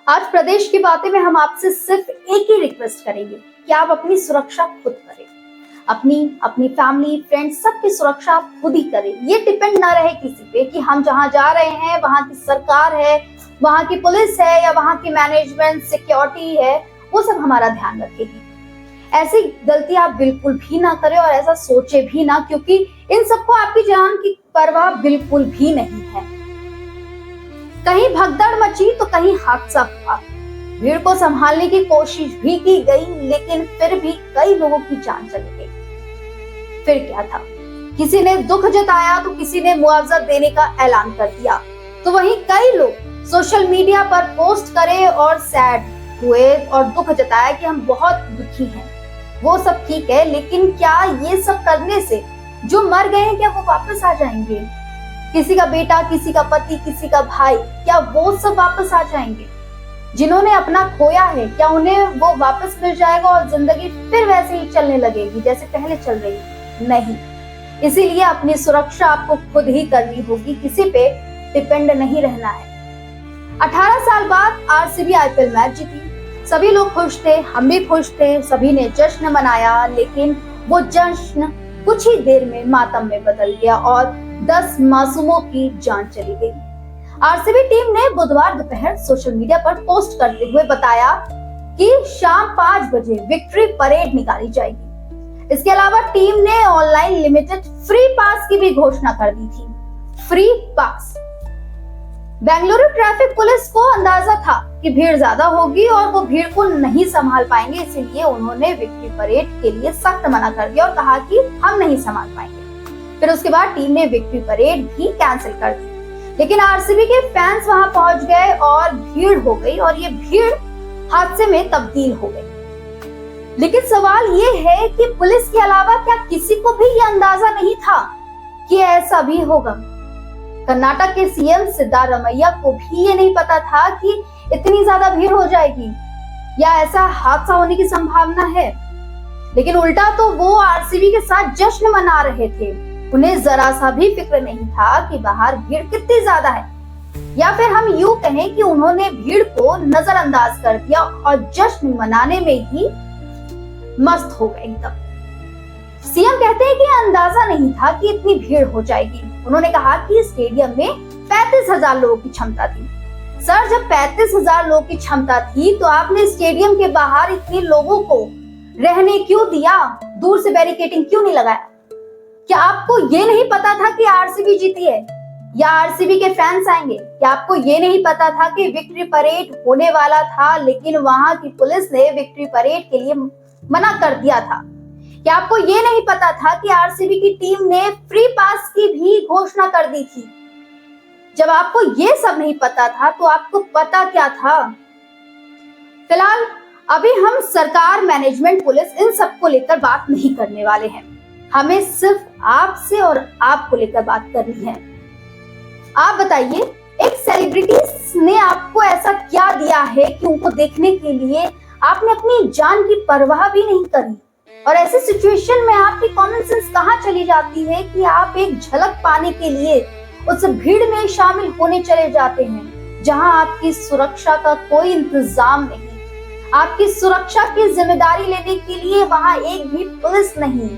आज प्रदेश की बातें में हम आपसे सिर्फ एक ही रिक्वेस्ट करेंगे कि आप अपनी सुरक्षा खुद करें। अपनी फैमिली, फ्रेंड्स, सबकी सुरक्षा आप खुद ही करें। ये डिपेंड ना रहे किसी पे कि हम जहां जा रहे हैं वहां की सरकार है, वहां की पुलिस है या वहां की मैनेजमेंट, सिक्योरिटी है, वो सब हमारा ध्यान रखेगी। ऐसी गलती आप बिल्कुल भी ना करें और ऐसा सोचे भी ना, क्योंकि इन सबको आपकी जान की परवाह बिल्कुल भी नहीं है। कहीं भगदड़ मची तो कहीं हादसा हुआ। भीड़ को संभालने की कोशिश भी की गई, लेकिन फिर भी कई लोगों की जान चली गई। फिर क्या था, किसी ने दुख जताया तो किसी ने मुआवजा देने का ऐलान कर दिया, तो वहीं कई लोग सोशल मीडिया पर पोस्ट करे और सैड हुए और दुख जताया कि हम बहुत दुखी हैं। वो सब ठीक है, लेकिन क्या ये सब करने से जो मर गए हैं क्या वो वापस आ जाएंगे? किसी का बेटा, किसी का पति, किसी का भाई, क्या वो सब वापस आ जाएंगे? जिन्होंने अपना खोया है, क्या उन्हें वो वापस मिल जाएगा और जिंदगी फिर वैसे ही चलने लगेगी जैसे पहले चल रही है? नहीं। इसीलिए अपनी सुरक्षा आपको खुद ही करनी होगी, किसी पे डिपेंड नहीं रहना है। 18 साल बाद आरसीबी आईपीएल मैच जीती। सभी लोग खुश थे, हम भी खुश थे, सभी ने जश्न मनाया, लेकिन वो जश्न कुछ ही देर में मातम में बदल गया और 10 मासूमों की जान चली गई। आरसीबी टीम ने बुधवार दोपहर सोशल मीडिया पर पोस्ट करते हुए बताया कि शाम 5 बजे विक्ट्री परेड निकाली जाएगी। इसके अलावा टीम ने ऑनलाइन लिमिटेड फ्री पास की भी घोषणा कर दी थी। Free pass. Bengaluru traffic police को अंदाजा था कि भीड़ ज्यादा होगी और वो भीड़ को नहीं संभाल पाएंगे, इसीलिए उन्होंने विक्ट्री परेड के लिए सख्त मना कर दिया और कहा कि हम नहीं संभाल पाएंगे। फिर उसके बाद टीम ने विक्ट्री परेड भी कैंसिल कर दी, लेकिन आरसीबी के फैंस वहां पहुंच गए और भीड़ हो गई और ये भीड़ हादसे में तब्दील हो गई। लेकिन सवाल ये है कि पुलिस के अलावा क्या किसी को भी ये अंदाजा नहीं था कि ऐसा भी होगा? कर्नाटक के सीएम सिद्धारमैया को भी ये नहीं पता था कि इतनी ज्यादा भीड़ हो जाएगी या ऐसा हादसा होने की संभावना है। लेकिन उल्टा तो वो आरसीबी के साथ जश्न मना रहे थे। उन्हें जरा सा भी फिक्र नहीं था कि बाहर भीड़ कितनी ज्यादा है, या फिर हम यूं कहें कि उन्होंने भीड़ को नजरअंदाज कर दिया और जश्न मनाने में ही मस्त हो गए एकदम। सीएम कहते हैं कि अंदाजा नहीं था कि इतनी भीड़ हो जाएगी। उन्होंने कहा कि स्टेडियम में 35,000 लोगों की क्षमता थी। सर, जब 35,000 लोगों की क्षमता थी तो आपने स्टेडियम के बाहर इतने लोगों को रहने क्यों दिया? दूर से बैरिकेडिंग क्यों नहीं लगाया? क्या आपको ये नहीं पता था कि आरसीबी जीती है या आरसीबी के फैंस आएंगे? क्या आपको ये नहीं पता था कि विक्ट्री परेड होने वाला था, लेकिन वहां की पुलिस ने विक्ट्री परेड के लिए मना कर दिया था? क्या आपको ये नहीं पता था कि आरसीबी की टीम ने फ्री पास की भी घोषणा कर दी थी? जब आपको ये सब नहीं पता था तो आपको पता क्या था? फिलहाल अभी हम सरकार, मैनेजमेंट, पुलिस, इन सबको लेकर बात नहीं करने वाले हैं। हमें सिर्फ आपसे और आपको लेकर बात करनी है। आप बताइए, एक सेलिब्रिटी ने आपको ऐसा क्या दिया है कि उनको देखने के लिए आपने अपनी जान की परवाह भी नहीं करी? और ऐसे सिचुएशन में आपकी कॉमन सेंस कहाँ चली जाती है कि आप एक झलक पाने के लिए उस भीड़ में शामिल होने चले जाते हैं जहां आपकी सुरक्षा का कोई इंतजाम नहीं, आपकी सुरक्षा की जिम्मेदारी लेने के लिए वहां एक भी पुलिस नहीं।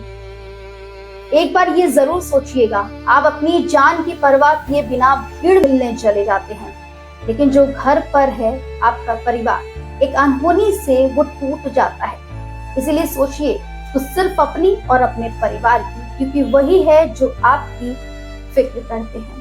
एक बार ये जरूर सोचिएगा, आप अपनी जान की परवाह किए बिना भीड़ मिलने चले जाते हैं, लेकिन जो घर पर है आपका परिवार, एक अनहोनी से वो टूट जाता है। इसीलिए सोचिए तो सिर्फ अपनी और अपने परिवार की, क्योंकि वही है जो आपकी फिक्र करते हैं।